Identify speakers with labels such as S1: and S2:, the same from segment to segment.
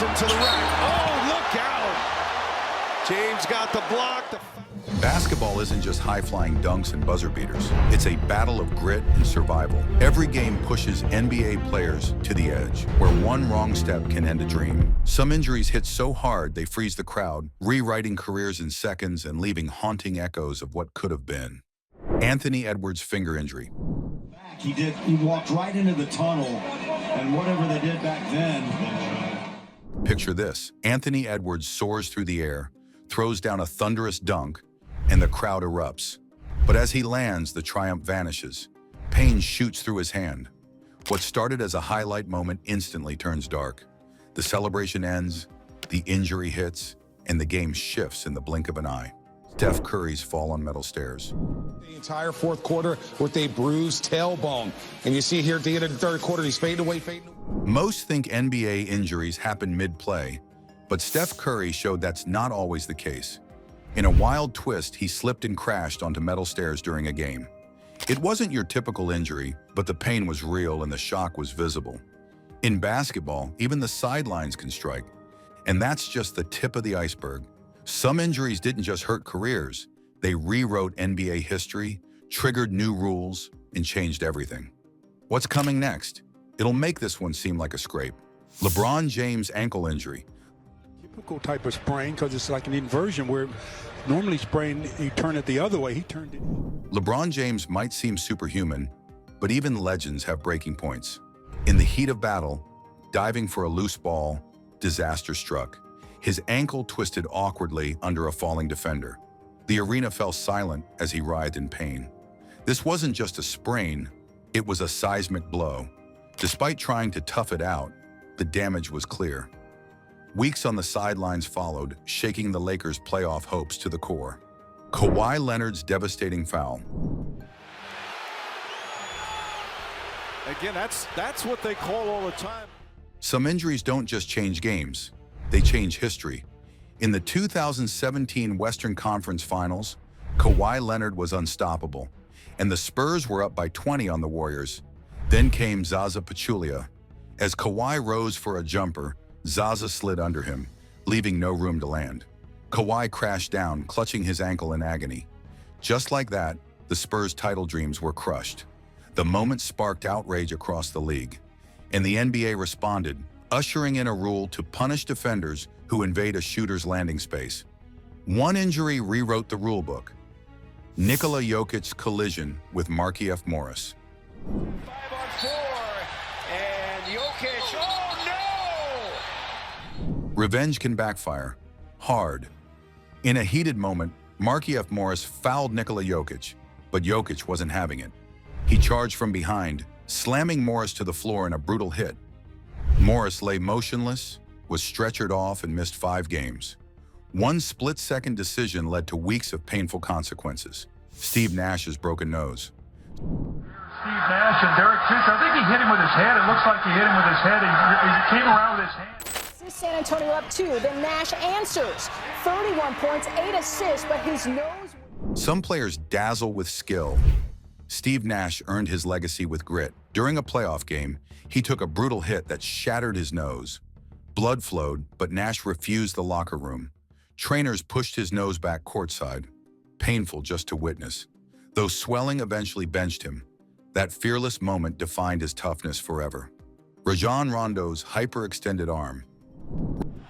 S1: Johnson to the rack. Oh, look out! James got the block.
S2: Basketball isn't just high-flying dunks and buzzer beaters. It's a battle of grit and survival. Every game pushes NBA players to the edge, where one wrong step can end a dream. Some injuries hit so hard they freeze the crowd, rewriting careers in seconds and leaving haunting echoes of what could have been. Anthony Edwards' finger injury.
S3: He walked right into the tunnel, and whatever they did back then.
S2: Picture this. Anthony Edwards soars through the air, throws down a thunderous dunk, and the crowd erupts. But as he lands, the triumph vanishes. Pain shoots through his hand. What started as a highlight moment instantly turns dark. The celebration ends, the injury hits, and the game shifts in the blink of an eye. Steph Curry's fall on metal stairs.
S4: The entire fourth quarter with a bruised tailbone. And you see here at the end of the third quarter, he's fading away.
S2: Most think NBA injuries happen mid-play, but Steph Curry showed that's not always the case. In a wild twist, he slipped and crashed onto metal stairs during a game. It wasn't your typical injury, but the pain was real and the shock was visible. In basketball, even the sidelines can strike. And that's just the tip of the iceberg. Some injuries didn't just hurt careers. They rewrote NBA history, triggered new rules, and changed everything. What's coming next? It'll make this one seem like a scrape. LeBron James' ankle injury.
S5: Typical type of sprain because it's like an inversion where normally sprain, you turn it the other way. He turned it.
S2: LeBron James might seem superhuman, but even legends have breaking points. In the heat of battle, diving for a loose ball, disaster struck. His ankle twisted awkwardly under a falling defender. The arena fell silent as he writhed in pain. This wasn't just a sprain, it was a seismic blow. Despite trying to tough it out, the damage was clear. Weeks on the sidelines followed, shaking the Lakers' playoff hopes to the core. Kawhi Leonard's devastating foul.
S1: Again, that's what they call all the time.
S2: Some injuries don't just change games, they change history. In the 2017 Western Conference Finals, Kawhi Leonard was unstoppable, and the Spurs were up by 20 on the Warriors. Then came Zaza Pachulia. As Kawhi rose for a jumper, Zaza slid under him, leaving no room to land. Kawhi crashed down, clutching his ankle in agony. Just like that, the Spurs' title dreams were crushed. The moment sparked outrage across the league, and the NBA responded, ushering in a rule to punish defenders who invade a shooter's landing space. One injury rewrote the rulebook. Nikola Jokic's collision with Markieff Morris.
S1: 5 on 4, and Jokic, oh no!
S2: Revenge can backfire, hard. In a heated moment, Markieff Morris fouled Nikola Jokic, but Jokic wasn't having it. He charged from behind, slamming Morris to the floor in a brutal hit. Morris lay motionless, was stretchered off, and missed 5 games. One split-second decision led to weeks of painful consequences. Steve Nash's broken nose.
S6: Steve Nash and Derek Fisher, I think he hit him with his head. It looks like he hit him with his head. He came around with his hand.
S7: San Antonio up 2, then Nash answers. 31 points, 8 assists, but his nose...
S2: Some players dazzle with skill. Steve Nash earned his legacy with grit. During a playoff game, he took a brutal hit that shattered his nose. Blood flowed, but Nash refused the locker room. Trainers pushed his nose back courtside. Painful just to witness. Though swelling eventually benched him, that fearless moment defined his toughness forever. Rajon Rondo's hyperextended arm.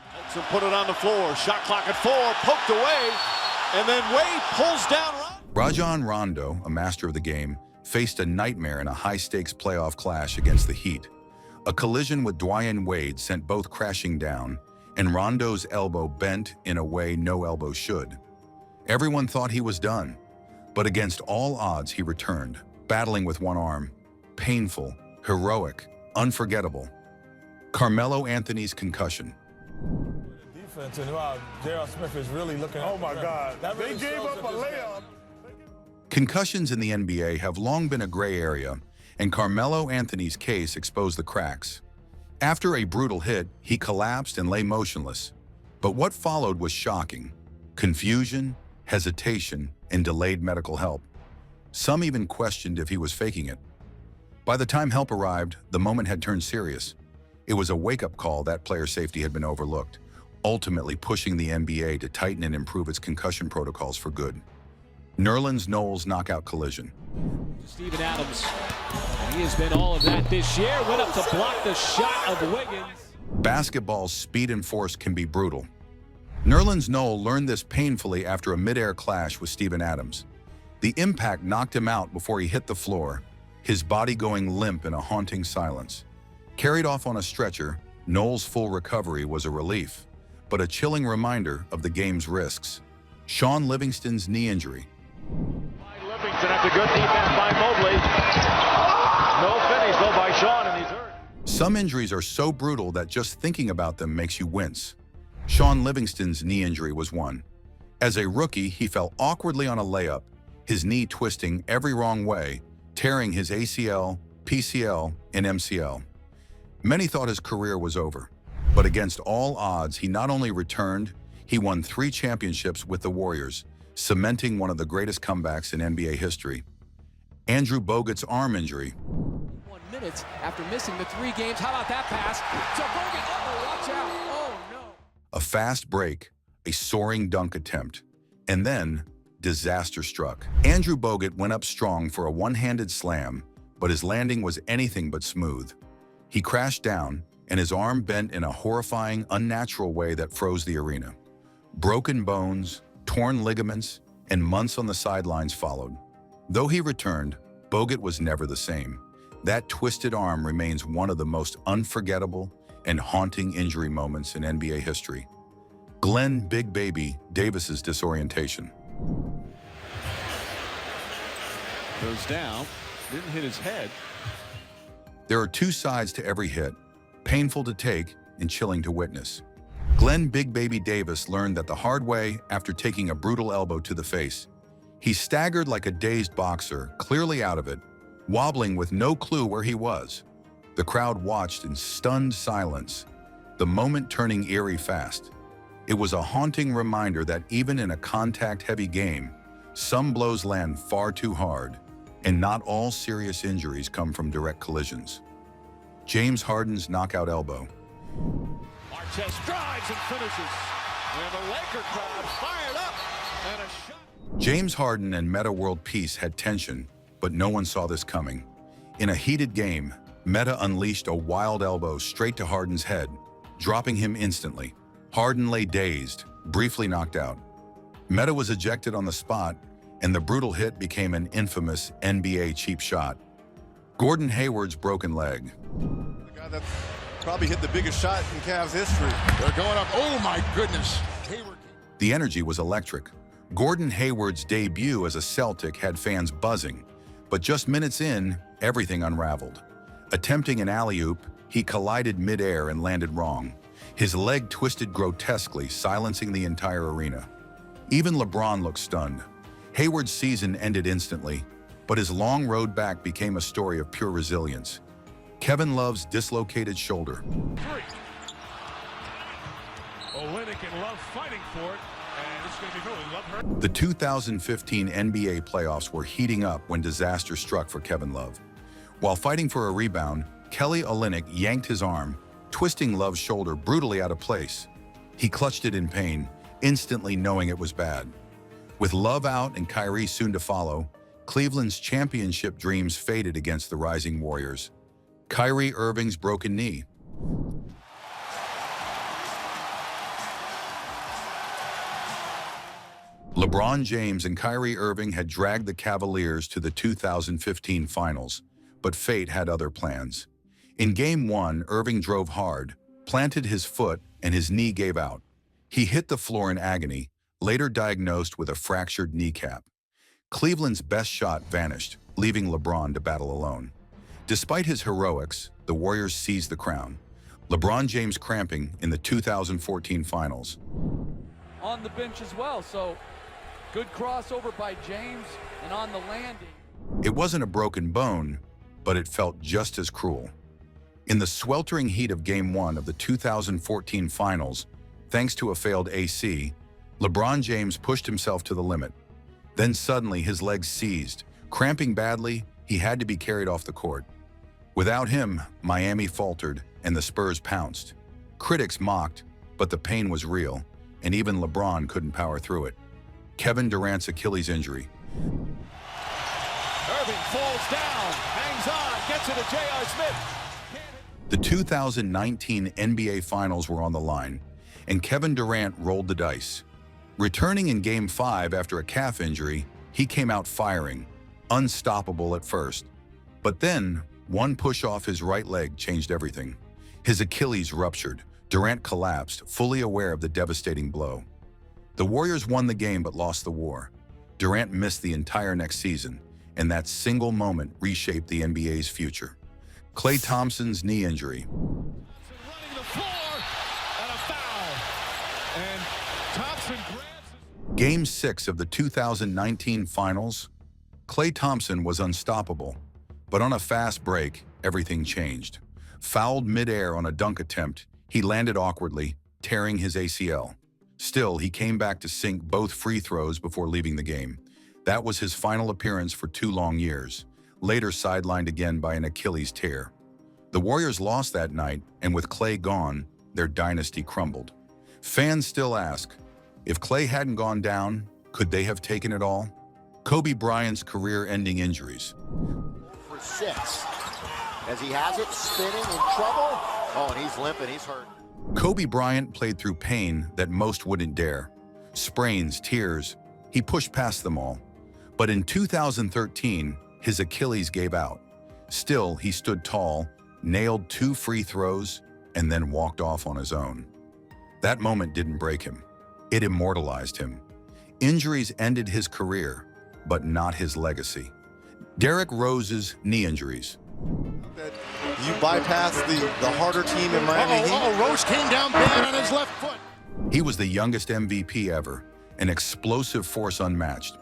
S1: Hudson put it on the floor, shot clock at 4, poked away, and then Wade pulls down.
S2: Rajon Rondo, a master of the game, faced a nightmare in a high-stakes playoff clash against the Heat. A collision with Dwyane Wade sent both crashing down, and Rondo's elbow bent in a way no elbow should. Everyone thought he was done, but against all odds he returned, battling with one arm. Painful, heroic, unforgettable. Carmelo Anthony's concussion.
S8: Defense, and wow, J.R. Smith is really looking. Oh my God, they gave up a layup.
S2: Concussions in the NBA have long been a gray area, and Carmelo Anthony's case exposed the cracks. After a brutal hit, he collapsed and lay motionless. But what followed was shocking. Confusion, hesitation, and delayed medical help. Some even questioned if he was faking it. By the time help arrived, the moment had turned serious. It was a wake-up call that player safety had been overlooked, ultimately pushing the NBA to tighten and improve its concussion protocols for good. Nerlens Noel's knockout collision.
S9: Steven Adams. And he has been all of that this year. Went up to block the shot of Wiggins.
S2: Basketball's speed and force can be brutal. Nerlens Noel learned this painfully after a mid-air clash with Steven Adams. The impact knocked him out before he hit the floor, his body going limp in a haunting silence. Carried off on a stretcher, Noel's full recovery was a relief, but a chilling reminder of the game's risks. Shaun Livingston's knee injury.
S10: Livingston after good defense by Mobley. No finish though by Shaun, and he's hurt.
S2: Some injuries are so brutal that just thinking about them makes you wince. Shaun Livingston's knee injury was one. As a rookie, he fell awkwardly on a layup, his knee twisting every wrong way, tearing his ACL, PCL, and MCL. Many thought his career was over, but against all odds, he not only returned, he won 3 championships with the Warriors, cementing one of the greatest comebacks in NBA history. Andrew Bogut's arm injury.
S9: 1 minute after missing the 3 games. How about that pass to Bogut? Oh, watch out. Oh, no.
S2: A fast break, a soaring dunk attempt, and then disaster struck. Andrew Bogut went up strong for a one-handed slam, but his landing was anything but smooth. He crashed down, and his arm bent in a horrifying, unnatural way that froze the arena. Broken bones, torn ligaments, and months on the sidelines followed. Though he returned, Bogut was never the same. That twisted arm remains one of the most unforgettable and haunting injury moments in NBA history. Glenn "Big Baby" Davis's disorientation.
S1: Goes down, didn't hit his head.
S2: There are 2 sides to every hit, painful to take and chilling to witness. Glenn "Big Baby" Davis learned that the hard way after taking a brutal elbow to the face. He staggered like a dazed boxer, clearly out of it, wobbling with no clue where he was. The crowd watched in stunned silence, the moment turning eerie fast. It was a haunting reminder that even in a contact-heavy game, some blows land far too hard, and not all serious injuries come from direct collisions. James Harden's knockout elbow.
S1: Artest drives and finishes. And the Laker crowd fired up. And a shot.
S2: James Harden and Metta World Peace had tension, but no one saw this coming. In a heated game, Metta unleashed a wild elbow straight to Harden's head, dropping him instantly. Harden lay dazed, briefly knocked out. Metta was ejected on the spot, and the brutal hit became an infamous NBA cheap shot. Gordon Hayward's broken leg.
S1: The guy that probably hit the biggest shot in Cavs history. They're going up. Oh, my goodness. Hayward.
S2: The energy was electric. Gordon Hayward's debut as a Celtic had fans buzzing, but just minutes in, everything unraveled. Attempting an alley-oop, he collided mid-air and landed wrong. His leg twisted grotesquely, silencing the entire arena. Even LeBron looked stunned. Hayward's season ended instantly, but his long road back became a story of pure resilience. Kevin Love's dislocated shoulder.
S6: 3. Olynyk and Love fighting for it, and it's going to be really Love hurt.
S2: The 2015 NBA playoffs were heating up when disaster struck for Kevin Love. While fighting for a rebound, Kelly Olynyk yanked his arm, twisting Love's shoulder brutally out of place. He clutched it in pain, instantly knowing it was bad. With Love out and Kyrie soon to follow, Cleveland's championship dreams faded against the rising Warriors. Kyrie Irving's broken knee. LeBron James and Kyrie Irving had dragged the Cavaliers to the 2015 finals, but fate had other plans. In Game 1, Irving drove hard, planted his foot, and his knee gave out. He hit the floor in agony, later diagnosed with a fractured kneecap. Cleveland's best shot vanished, leaving LeBron to battle alone. Despite his heroics, the Warriors seized the crown. LeBron James cramping in the 2014 finals.
S11: On the bench as well, so good crossover by James and on the landing.
S2: It wasn't a broken bone, but it felt just as cruel. In the sweltering heat of Game 1 of the 2014 finals, thanks to a failed AC, LeBron James pushed himself to the limit. Then suddenly his legs seized. Cramping badly, he had to be carried off the court. Without him, Miami faltered, and the Spurs pounced. Critics mocked, but the pain was real, and even LeBron couldn't power through it. Kevin Durant's Achilles injury.
S1: Irving falls down, hangs on, gets it to J.R. Smith.
S2: The 2019 NBA Finals were on the line, and Kevin Durant rolled the dice. Returning in Game 5 after a calf injury, he came out firing, unstoppable at first. But then, one push off his right leg changed everything. His Achilles ruptured. Durant collapsed, fully aware of the devastating blow. The Warriors won the game but lost the war. Durant missed the entire next season, and that single moment reshaped the NBA's future. Klay Thompson's knee injury.
S1: Running the floor, and a foul. And Thompson grabs.
S2: Game 6 of the 2019 Finals, Klay Thompson was unstoppable. But on a fast break, everything changed. Fouled midair on a dunk attempt, he landed awkwardly, tearing his ACL. Still, he came back to sink both free throws before leaving the game. That was his final appearance for 2 long years, later sidelined again by an Achilles tear. The Warriors lost that night, and with Klay gone, their dynasty crumbled. Fans still ask, if Klay hadn't gone down, could they have taken it all? Kobe Bryant's career-ending injuries.
S12: For 6. As he has it, spinning, in trouble. Oh, and he's limping, he's hurt.
S2: Kobe Bryant played through pain that most wouldn't dare. Sprains, tears, he pushed past them all. But in 2013, his Achilles gave out. Still, he stood tall, nailed 2 free throws, and then walked off on his own. That moment didn't break him. It immortalized him. Injuries ended his career, but not his legacy. Derrick Rose's knee injuries.
S12: You bypass the harder team in Miami Heat.
S1: Rose came down bad on his left foot.
S2: He was the youngest MVP ever, an explosive force unmatched.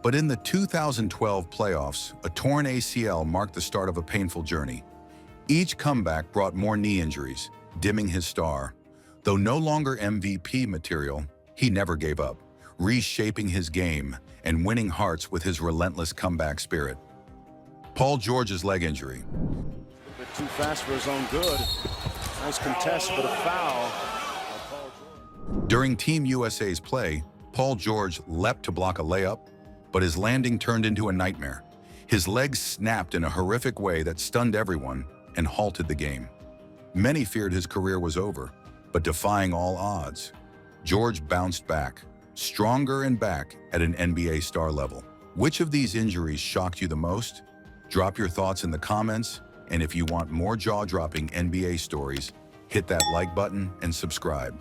S2: But in the 2012 playoffs, a torn ACL marked the start of a painful journey. Each comeback brought more knee injuries, dimming his star. Though no longer MVP material, he never gave up, reshaping his game and winning hearts with his relentless comeback spirit. Paul George's leg injury.
S1: A bit too fast for his own good. Nice contest, but a foul.
S2: During Team USA's play, Paul George leapt to block a layup, but his landing turned into a nightmare. His legs snapped in a horrific way that stunned everyone and halted the game. Many feared his career was over, but defying all odds, George bounced back, stronger and back at an NBA star level. Which of these injuries shocked you the most? Drop your thoughts in the comments, and if you want more jaw-dropping NBA stories, hit that like button and subscribe.